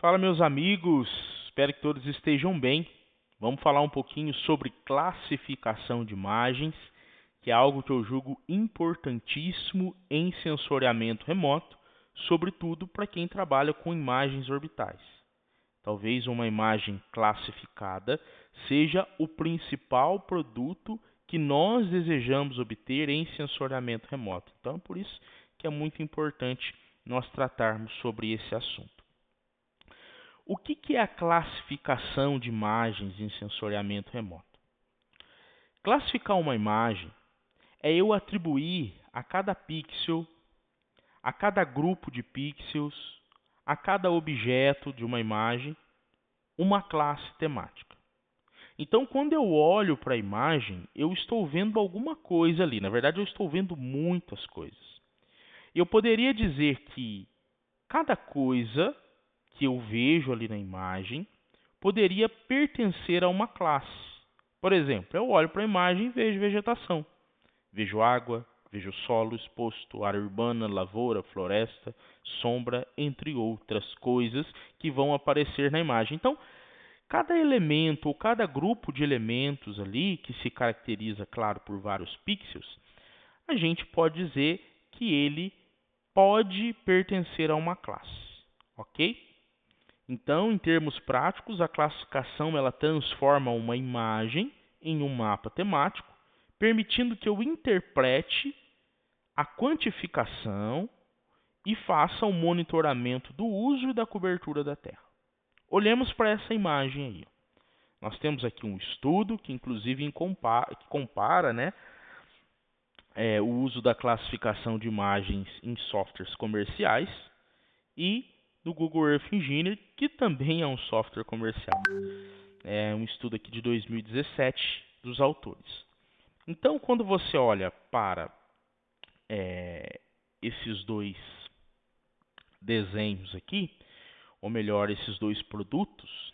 Fala, meus amigos, espero que todos estejam bem. Vamos falar um pouquinho sobre classificação de imagens, que é algo que eu julgo importantíssimo em sensoriamento remoto, sobretudo para quem trabalha com imagens orbitais. Talvez uma imagem classificada seja o principal produto que nós desejamos obter em sensoriamento remoto. Então, é por isso que é muito importante nós tratarmos sobre esse assunto. O que é a classificação de imagens em sensoriamento remoto? Classificar uma imagem é eu atribuir a cada pixel, a cada grupo de pixels, a cada objeto de uma imagem, uma classe temática. Então, quando eu olho para a imagem, eu estou vendo alguma coisa ali. Na verdade, eu estou vendo muitas coisas. Eu poderia dizer que cada coisa que eu vejo ali na imagem poderia pertencer a uma classe. Por exemplo, eu olho para a imagem e vejo vegetação. Vejo água, vejo solo exposto, área urbana, lavoura, floresta, sombra, entre outras coisas que vão aparecer na imagem. Então, cada elemento ou cada grupo de elementos ali, que se caracteriza, claro, por vários pixels, a gente pode dizer que ele pode pertencer a uma classe, ok? Então, em termos práticos, a classificação ela transforma uma imagem em um mapa temático, permitindo que eu interprete a quantificação e faça o monitoramento do uso e da cobertura da Terra. Olhemos para essa imagem aí. Nós temos aqui um estudo que, inclusive, compara, o uso da classificação de imagens em softwares comerciais e do Google Earth Engine, que também é um software comercial. É um estudo aqui de 2017 dos autores. Então, quando você olha para esses dois desenhos aqui, ou melhor, esses dois produtos,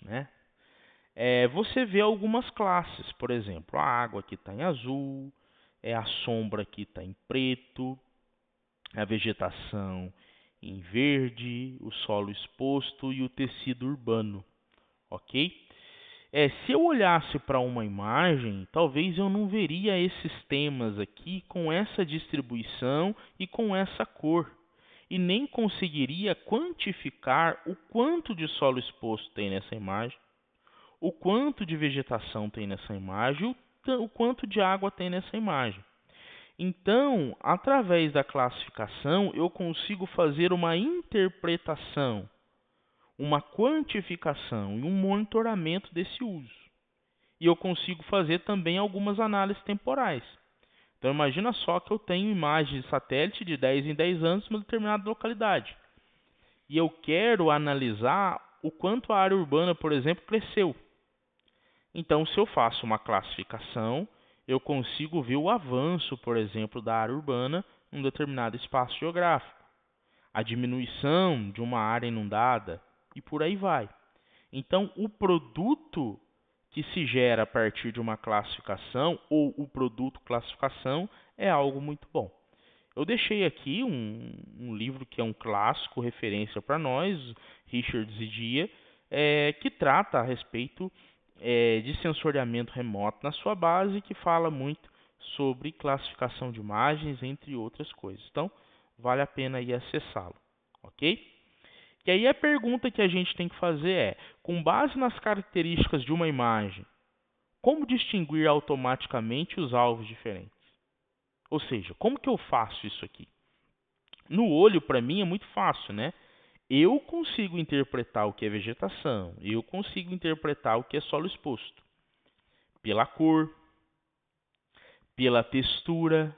você vê algumas classes. Por exemplo, a água aqui está em azul, a sombra aqui está em preto, a vegetação em verde, o solo exposto e o tecido urbano, ok? Se eu olhasse para uma imagem, talvez eu não veria esses temas aqui com essa distribuição e com essa cor, e nem conseguiria quantificar o quanto de solo exposto tem nessa imagem, o quanto de vegetação tem nessa imagem, o quanto de água tem nessa imagem. Então, através da classificação, eu consigo fazer uma interpretação, uma quantificação e um monitoramento desse uso. E eu consigo fazer também algumas análises temporais. Então, imagina só que eu tenho imagens de satélite de 10 em 10 anos em uma determinada localidade. E eu quero analisar o quanto a área urbana, por exemplo, cresceu. Então, se eu faço uma classificação, eu consigo ver o avanço, por exemplo, da área urbana em um determinado espaço geográfico, a diminuição de uma área inundada e por aí vai. Então, o produto que se gera a partir de uma classificação ou o produto classificação é algo muito bom. Eu deixei aqui um livro que é um clássico, referência para nós, Richard Zidia, que trata a respeito de sensoriamento remoto na sua base, que fala muito sobre classificação de imagens, entre outras coisas. Então, vale a pena aí acessá-lo, ok? E aí a pergunta que a gente tem que fazer é, com base nas características de uma imagem, como distinguir automaticamente os alvos diferentes? Ou seja, como que eu faço isso aqui? No olho, para mim, é muito fácil, né? Eu consigo interpretar o que é vegetação, eu consigo interpretar o que é solo exposto. Pela cor, pela textura,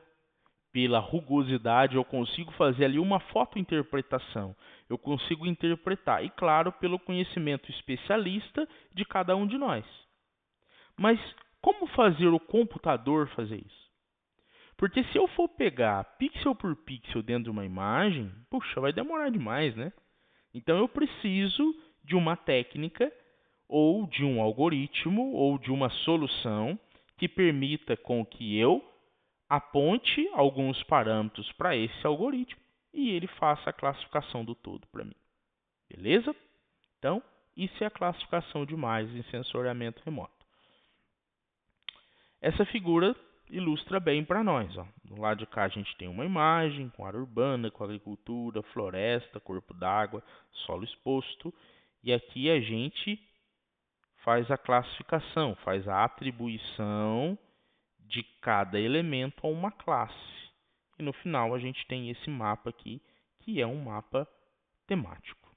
pela rugosidade, eu consigo fazer ali uma fotointerpretação. Eu consigo interpretar, e claro, pelo conhecimento especialista de cada um de nós. Mas como fazer o computador fazer isso? Porque se eu for pegar pixel por pixel dentro de uma imagem, puxa, vai demorar demais, né? Então eu preciso de uma técnica ou de um algoritmo ou de uma solução que permita com que eu aponte alguns parâmetros para esse algoritmo e ele faça a classificação do todo para mim. Beleza? Então, isso é a classificação de imagens em sensoriamento remoto. Essa figura ilustra bem para nós. Ó. Do lado de cá a gente tem uma imagem com área urbana, com agricultura, floresta, corpo d'água, solo exposto. E aqui a gente faz a classificação, faz a atribuição de cada elemento a uma classe. E no final a gente tem esse mapa aqui, que é um mapa temático.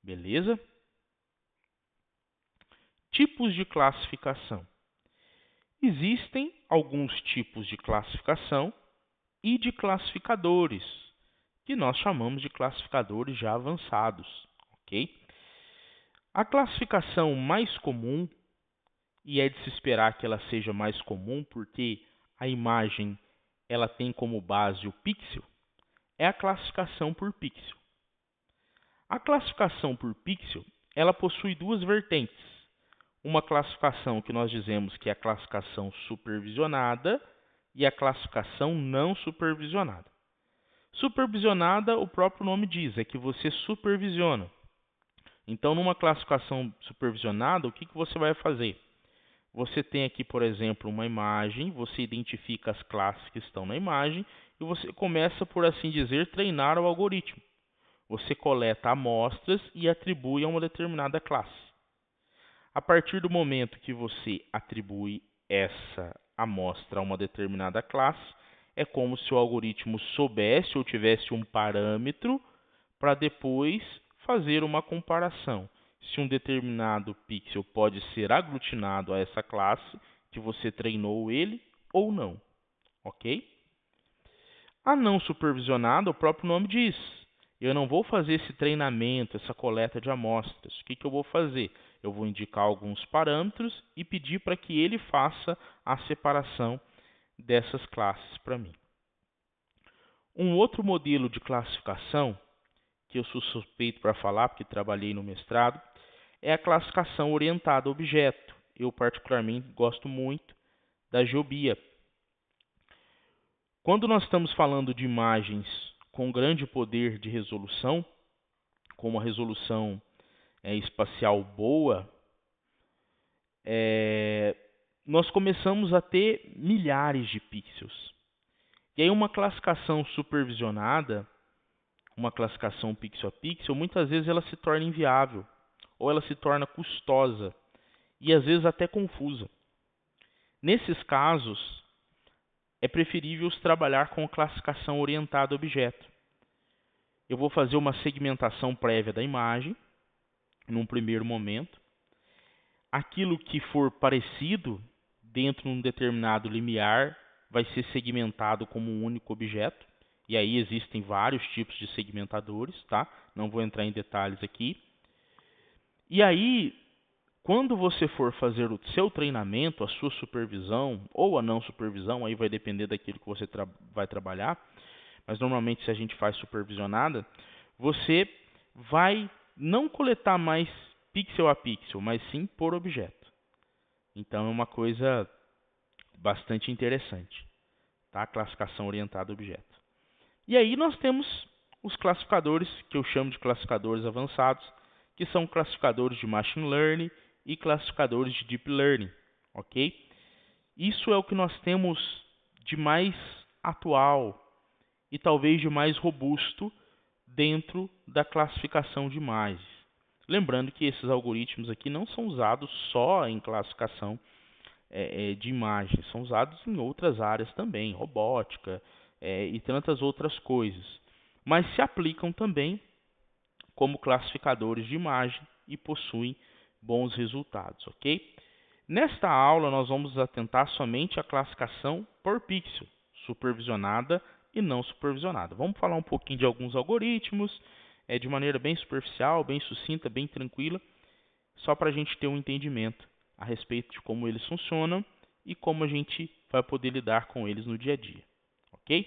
Beleza? Tipos de classificação. Existem alguns tipos de classificação e de classificadores, que nós chamamos de classificadores já avançados, ok? A classificação mais comum, e é de se esperar que ela seja mais comum porque a imagem ela tem como base o pixel, é a classificação por pixel. A classificação por pixel, ela possui duas vertentes. Uma classificação que nós dizemos que é a classificação supervisionada e a classificação não supervisionada. Supervisionada, o próprio nome diz, é que você supervisiona. Então, numa classificação supervisionada, o que você vai fazer? Você tem aqui, por exemplo, uma imagem, você identifica as classes que estão na imagem e você começa, por assim dizer, treinar o algoritmo. Você coleta amostras e atribui a uma determinada classe. A partir do momento que você atribui essa amostra a uma determinada classe, é como se o algoritmo soubesse ou tivesse um parâmetro para depois fazer uma comparação. Se um determinado pixel pode ser aglutinado a essa classe que você treinou ele ou não, ok? A não supervisionada, o próprio nome diz. Eu não vou fazer esse treinamento, essa coleta de amostras. O que eu vou fazer? Eu vou indicar alguns parâmetros e pedir para que ele faça a separação dessas classes para mim. Um outro modelo de classificação, que eu sou suspeito para falar, porque trabalhei no mestrado, é a classificação orientada a objeto. Eu particularmente gosto muito da GeoBia. Quando nós estamos falando de imagens com grande poder de resolução, com uma resolução espacial boa, nós começamos a ter milhares de pixels. E aí uma classificação supervisionada, uma classificação pixel a pixel, muitas vezes ela se torna inviável, ou ela se torna custosa, e às vezes até confusa. Nesses casos, é preferível trabalhar com classificação orientada a objeto. Eu vou fazer uma segmentação prévia da imagem, num primeiro momento. Aquilo que for parecido dentro de um determinado limiar vai ser segmentado como um único objeto. E aí existem vários tipos de segmentadores, tá? Não vou entrar em detalhes aqui. E aí, quando você for fazer o seu treinamento, a sua supervisão ou a não supervisão, aí vai depender daquilo que você vai trabalhar, mas normalmente se a gente faz supervisionada, você vai não coletar mais pixel a pixel, mas sim por objeto. Então é uma coisa bastante interessante, tá? A classificação orientada a objeto. E aí nós temos os classificadores, que eu chamo de classificadores avançados, que são classificadores de Machine Learning e classificadores de Deep Learning, ok? Isso é o que nós temos de mais atual e talvez de mais robusto dentro da classificação de imagens. Lembrando que esses algoritmos aqui não são usados só em classificação de imagens, são usados em outras áreas também, robótica e tantas outras coisas, mas se aplicam também como classificadores de imagem e possuem bons resultados, ok? Nesta aula nós vamos atentar somente à classificação por pixel, supervisionada e não supervisionada. Vamos falar um pouquinho de alguns algoritmos, de maneira bem superficial, bem sucinta, bem tranquila, só para a gente ter um entendimento a respeito de como eles funcionam e como a gente vai poder lidar com eles no dia a dia, ok?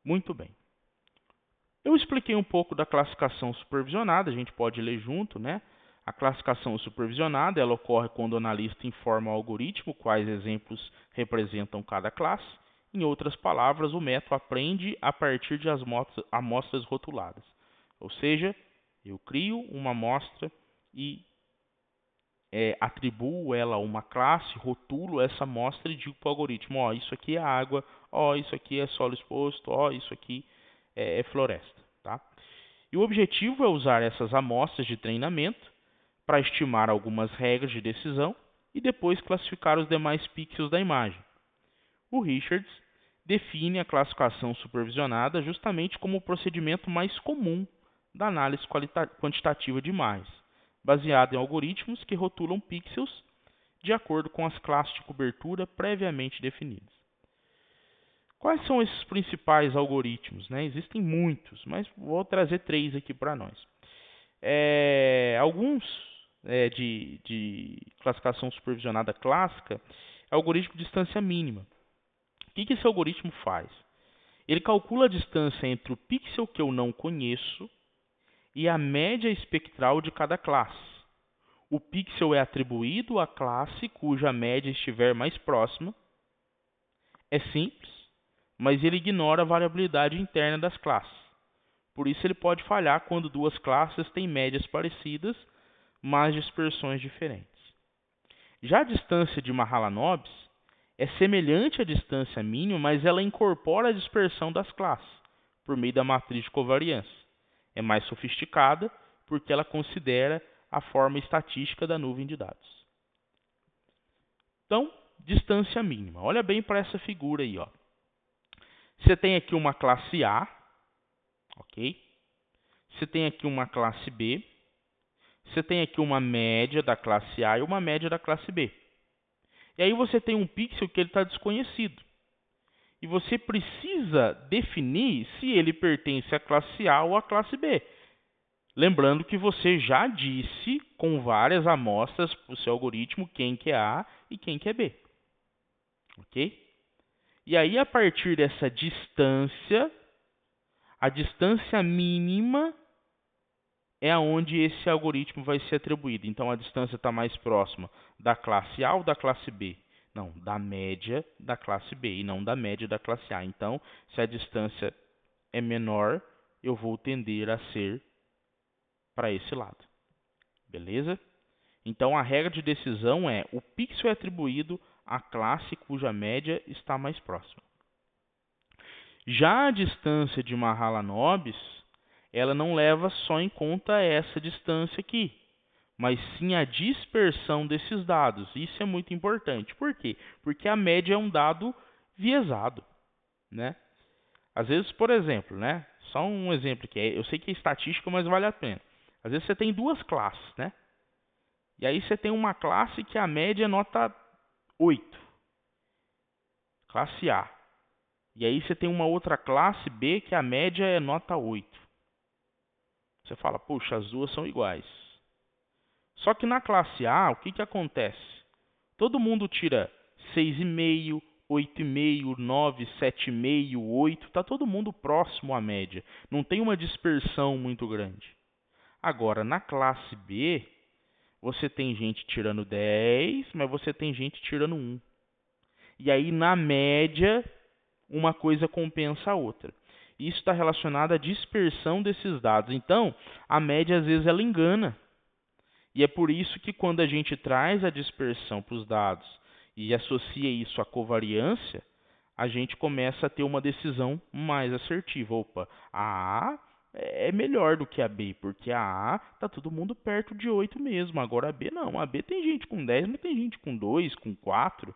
Muito bem. Eu expliquei um pouco da classificação supervisionada, a gente pode ler junto, né? A classificação supervisionada, ela ocorre quando o analista informa ao algoritmo quais exemplos representam cada classe. Em outras palavras, o método aprende a partir de amostras rotuladas. Ou seja, Eu crio uma amostra e atribuo ela a uma classe, rotulo essa amostra e digo para o algoritmo, ó, isso aqui é água, ó, isso aqui é solo exposto, ó, isso aqui é floresta, tá? E o objetivo é usar essas amostras de treinamento para estimar algumas regras de decisão e depois classificar os demais pixels da imagem. O Richards define a classificação supervisionada justamente como o procedimento mais comum da análise quantitativa de imagens, baseado em algoritmos que rotulam pixels de acordo com as classes de cobertura previamente definidas. Quais são esses principais algoritmos, né? Existem muitos, mas vou trazer 3 aqui para nós. Alguns de classificação supervisionada clássica é o algoritmo de distância mínima. O que esse algoritmo faz? Ele calcula a distância entre o pixel que eu não conheço e a média espectral de cada classe. O pixel é atribuído à classe cuja média estiver mais próxima. É simples, mas ele ignora a variabilidade interna das classes. Por isso ele pode falhar quando duas classes têm médias parecidas, mas dispersões diferentes. Já a distância de Mahalanobis é semelhante à distância mínima, mas ela incorpora a dispersão das classes, por meio da matriz de covariância. É mais sofisticada, porque ela considera a forma estatística da nuvem de dados. Então, distância mínima. Olha bem para essa figura aí, ó. Você tem aqui uma classe A, ok? Você tem aqui uma classe B. Você tem aqui uma média da classe A e uma média da classe B. E aí você tem um pixel que ele está desconhecido. E você precisa definir se ele pertence à classe A ou à classe B. Lembrando que você já disse com várias amostras para o seu algoritmo quem que é A e quem que é B. Ok? E aí, a partir dessa distância, a distância mínima é onde esse algoritmo vai ser atribuído. Então, a distância está mais próxima da classe A ou da classe B? Não, da média da classe B e não da média da classe A. Então, se a distância é menor, eu vou tender a ser para esse lado. Beleza? Então, a regra de decisão é o pixel é atribuído à classe cuja média está mais próxima. Já a distância de Mahalanobis, ela não leva só em conta essa distância aqui, mas sim a dispersão desses dados. Isso é muito importante. Por quê? Porque a média é um dado viesado, né? Às vezes, por exemplo, né? Só um exemplo aqui. Eu sei que é estatístico, mas vale a pena. Às vezes você tem duas classes, né? E aí você tem uma classe que a média é nota 8. Classe A. E aí você tem uma outra classe B que a média é nota 8. Você fala, puxa, as duas são iguais. Só que na classe A, o que acontece? Todo mundo tira 6,5, 8,5, 9, 7,5, 8. Está todo mundo próximo à média. Não tem uma dispersão muito grande. Agora, na classe B, você tem gente tirando 10, mas você tem gente tirando 1. E aí, na média, uma coisa compensa a outra. Isso está relacionado à dispersão desses dados. Então, a média, às vezes, ela engana. E é por isso que quando a gente traz a dispersão para os dados e associa isso à covariância, a gente começa a ter uma decisão mais assertiva. Opa, a A é melhor do que a B, porque a A está todo mundo perto de 8 mesmo. Agora a B não. A B tem gente com 10, mas tem gente com 2, com 4.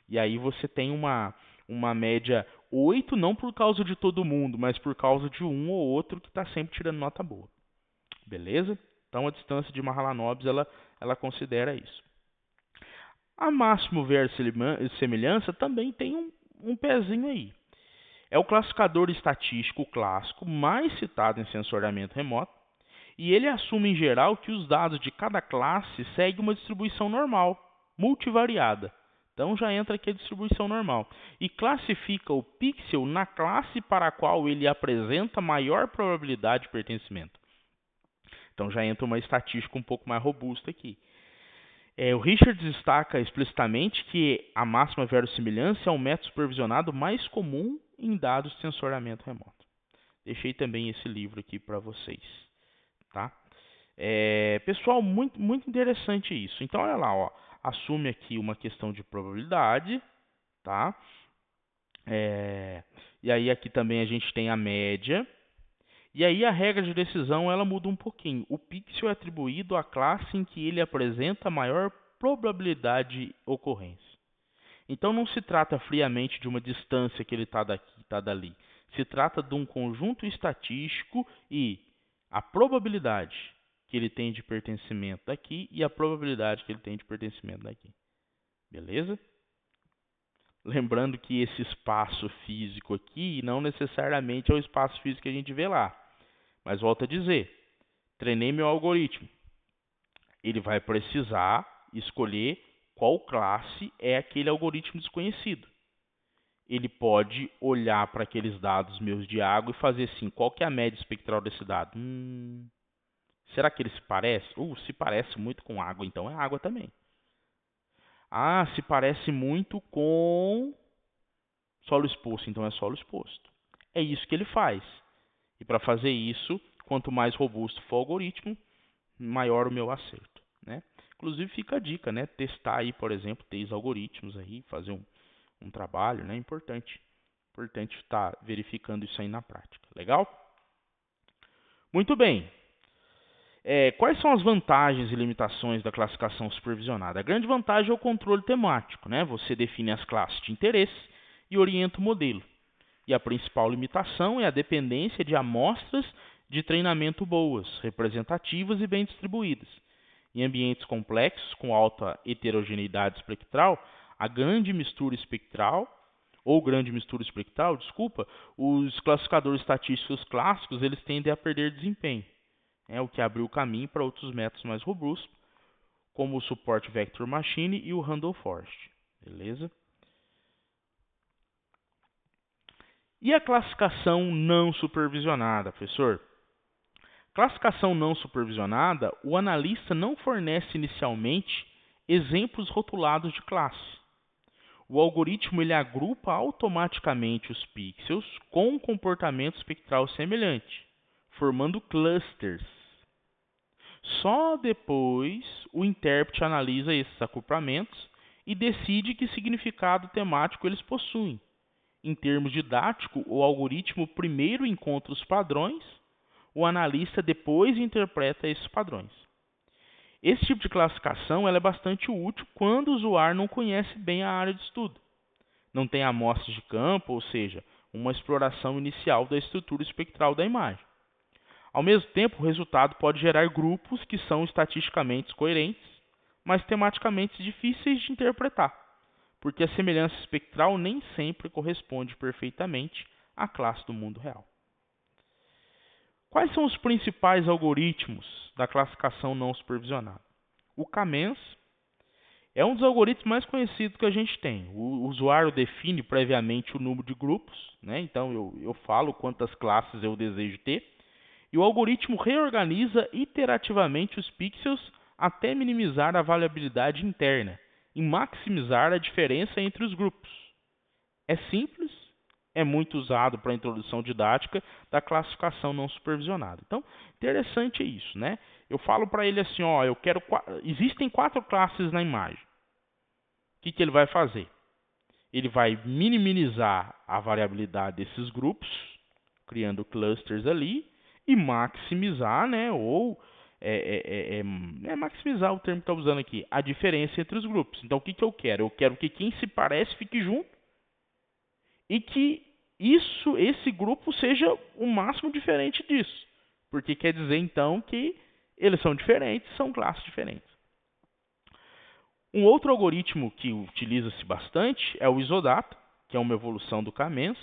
E aí você tem uma média 8, não por causa de todo mundo, mas por causa de um ou outro que está sempre tirando nota boa. Beleza? Então a distância de Mahalanobis ela considera isso. A máximo verossemelhança também tem um pezinho aí. É o classificador estatístico clássico mais citado em sensoriamento remoto, e ele assume em geral que os dados de cada classe seguem uma distribuição normal, multivariada. Então já entra aqui a distribuição normal. E classifica o pixel na classe para a qual ele apresenta maior probabilidade de pertencimento. Então já entra uma estatística um pouco mais robusta aqui. O Richards destaca explicitamente que a máxima verossimilhança é o método supervisionado mais comum em dados de sensoriamento remoto. Deixei também esse livro aqui para vocês. Tá? Pessoal, muito interessante isso. Então, olha lá, ó, assume aqui uma questão de probabilidade, tá? E aí aqui também a gente tem a média. E aí a regra de decisão ela muda um pouquinho. O pixel é atribuído à classe em que ele apresenta maior probabilidade de ocorrência. Então não se trata friamente de uma distância que ele está daqui, está dali. Se trata de um conjunto estatístico e a probabilidade que ele tem de pertencimento daqui e a probabilidade que ele tem de pertencimento daqui. Beleza? Lembrando que esse espaço físico aqui não necessariamente é o espaço físico que a gente vê lá. Mas volto a dizer, treinei meu algoritmo. Ele vai precisar escolher qual classe é aquele algoritmo desconhecido. Ele pode olhar para aqueles dados meus de água e fazer assim, qual que é a média espectral desse dado? Será que ele se parece? Se parece muito com água, então é água também. Ah, se parece muito com solo exposto, então é solo exposto. É isso que ele faz. E para fazer isso, quanto mais robusto for o algoritmo, maior o meu acerto, né? Inclusive fica a dica, né? Testar aí, por exemplo, 3 algoritmos aí, fazer um trabalho, né? Importante estar verificando isso aí na prática. Legal? Muito bem. Quais são as vantagens e limitações da classificação supervisionada? A grande vantagem é o controle temático, né? Você define as classes de interesse e orienta o modelo. E a principal limitação é a dependência de amostras de treinamento boas, representativas e bem distribuídas. Em ambientes complexos, com alta heterogeneidade espectral, a grande mistura espectral, os classificadores estatísticos clássicos eles tendem a perder desempenho, o que abriu o caminho para outros métodos mais robustos, como o Support Vector Machine e o Randall Forest. Beleza? E a classificação não supervisionada, professor? Classificação não supervisionada, o analista não fornece inicialmente exemplos rotulados de classe. O algoritmo ele agrupa automaticamente os pixels com um comportamento espectral semelhante, formando clusters. Só depois o intérprete analisa esses acoplamentos e decide que significado temático eles possuem. Em termos didáticos, o algoritmo primeiro encontra os padrões, o analista depois interpreta esses padrões. Esse tipo de classificação ela é bastante útil quando o usuário não conhece bem a área de estudo. Não tem amostras de campo, ou seja, uma exploração inicial da estrutura espectral da imagem. Ao mesmo tempo, o resultado pode gerar grupos que são estatisticamente coerentes, mas tematicamente difíceis de interpretar, porque a semelhança espectral nem sempre corresponde perfeitamente à classe do mundo real. Quais são os principais algoritmos da classificação não supervisionada? O K-means é um dos algoritmos mais conhecidos que a gente tem. O usuário define previamente o número de grupos, né? Então eu falo quantas classes eu desejo ter, e o algoritmo reorganiza iterativamente os pixels até minimizar a variabilidade interna e maximizar a diferença entre os grupos. É simples, é muito usado para a introdução didática da classificação não supervisionada. Então, interessante é isso, né? Eu falo para ele assim, ó, existem 4 classes na imagem. O que ele vai fazer? Ele vai minimizar a variabilidade desses grupos, criando clusters ali, e maximizar, né, maximizar o termo que está usando aqui, a diferença entre os grupos. Então, o que eu quero? Eu quero que quem se parece fique junto e que esse grupo seja o máximo diferente disso. Porque quer dizer, então, que eles são diferentes, são classes diferentes. Um outro algoritmo que utiliza-se bastante é o Isodata, que é uma evolução do K-means.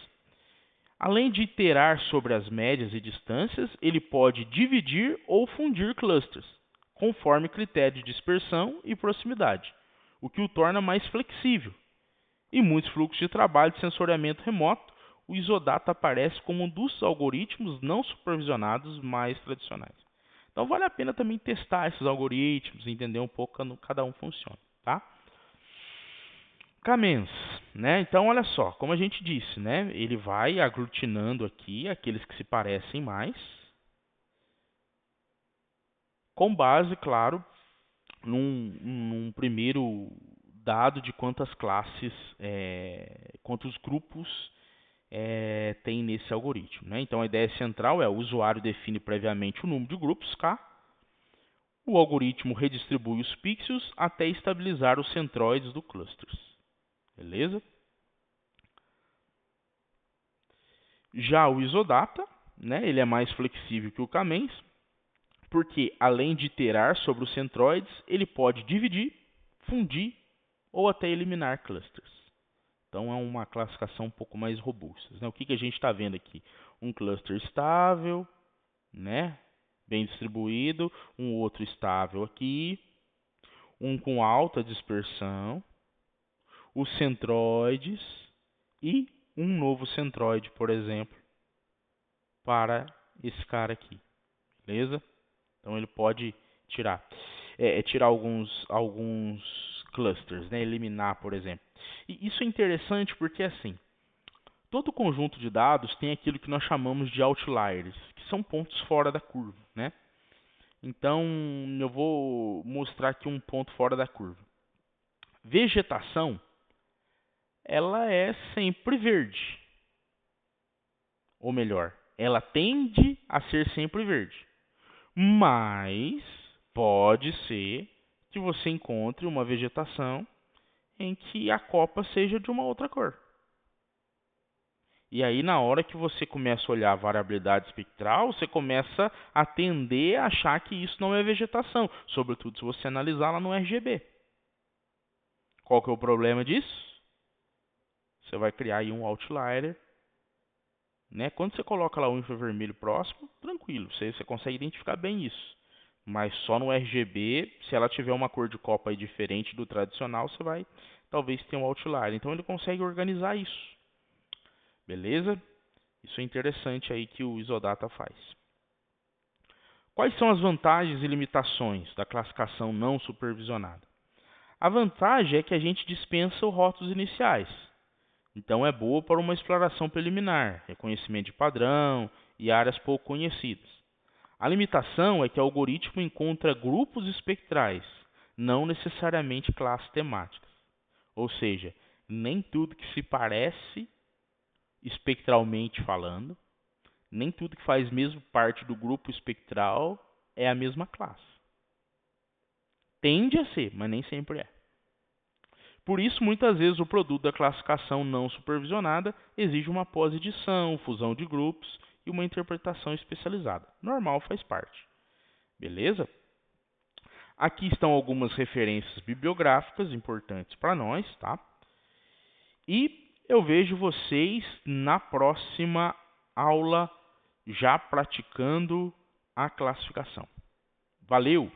Além de iterar sobre as médias e distâncias, ele pode dividir ou fundir clusters, conforme critério de dispersão e proximidade, o que o torna mais flexível. Em muitos fluxos de trabalho de sensoriamento remoto, o Isodata aparece como um dos algoritmos não supervisionados mais tradicionais. Então vale a pena também testar esses algoritmos, entender um pouco como cada um funciona, tá? K-means, né? Então olha só, como a gente disse, né? Ele vai aglutinando aqui aqueles que se parecem mais, com base, claro, num primeiro dado de quantas classes, quantos grupos tem nesse algoritmo, né? Então a ideia central é: o usuário define previamente o número de grupos K, o algoritmo redistribui os pixels até estabilizar os centroides do cluster. Beleza? Já o Isodata, né, ele é mais flexível que o K-means, porque além de iterar sobre os centroides, ele pode dividir, fundir ou até eliminar clusters. Então é uma classificação um pouco mais robusta, né? O que a gente está vendo aqui? Um cluster estável, né, bem distribuído, um outro estável aqui, um com alta dispersão, os centroides e um novo centroide, por exemplo, para esse cara aqui, beleza? Então ele pode tirar, tirar alguns clusters, né? Eliminar, por exemplo. E isso é interessante porque assim, todo conjunto de dados tem aquilo que nós chamamos de outliers, que são pontos fora da curva, né? Então eu vou mostrar aqui um ponto fora da curva. Vegetação, ela é sempre verde, ou melhor, ela tende a ser sempre verde. Mas pode ser que você encontre uma vegetação em que a copa seja de uma outra cor. E aí, na hora que você começa a olhar a variabilidade espectral, você começa a tender a achar que isso não é vegetação, sobretudo se você analisá-la no RGB. Qual que é o problema disso? Você vai criar aí um outlier, né? Quando você coloca lá o infravermelho próximo, tranquilo, você consegue identificar bem isso. Mas só no RGB, se ela tiver uma cor de copa aí diferente do tradicional, você vai talvez ter um outlier. Então ele consegue organizar isso. Beleza? Isso é interessante aí que o Isodata faz. Quais são as vantagens e limitações da classificação não supervisionada? A vantagem é que a gente dispensa os rótulos iniciais. Então é boa para uma exploração preliminar, reconhecimento de padrão e áreas pouco conhecidas. A limitação é que o algoritmo encontra grupos espectrais, não necessariamente classes temáticas. Ou seja, nem tudo que se parece espectralmente falando, nem tudo que faz mesmo parte do grupo espectral é a mesma classe. Tende a ser, mas nem sempre é. Por isso, muitas vezes, o produto da classificação não supervisionada exige uma pós-edição, fusão de grupos e uma interpretação especializada. Normal, faz parte. Beleza? Aqui estão algumas referências bibliográficas importantes para nós, tá? E eu vejo vocês na próxima aula já praticando a classificação. Valeu!